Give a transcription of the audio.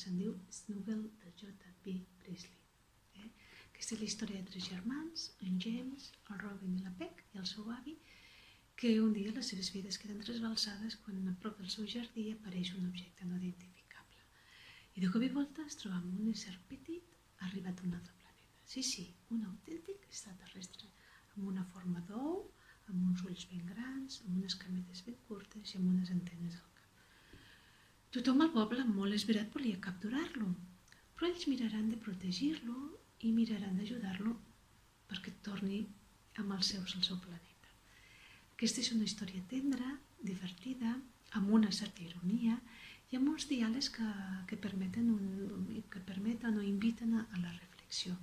se'n diu Snuggle de J.B. Priestley. Aquesta és la història de 3 germans, en James, el Robin i la Peg i el seu avi, que un dia les seves vides queden trasbalsades quan a prop del seu jardí apareix un objecte no identificable. I de cop i volta es troba amb un ésser petit arribat d'un altre planeta. Sí, un autèntic extraterrestre, amb una forma d'ou, amb uns ulls ben grans, amb unes cametes ben curtes i amb unes antenes al cap. Tothom al poble, molt esverat, volia capturar-lo, però ells miraran de protegir-lo i miraran d'ajudar-lo perquè torni amb els seus al seu planeta. Aquesta és una història tendra, divertida, amb una certa ironia i amb uns diàlegs que permeten o inviten a la reflexió.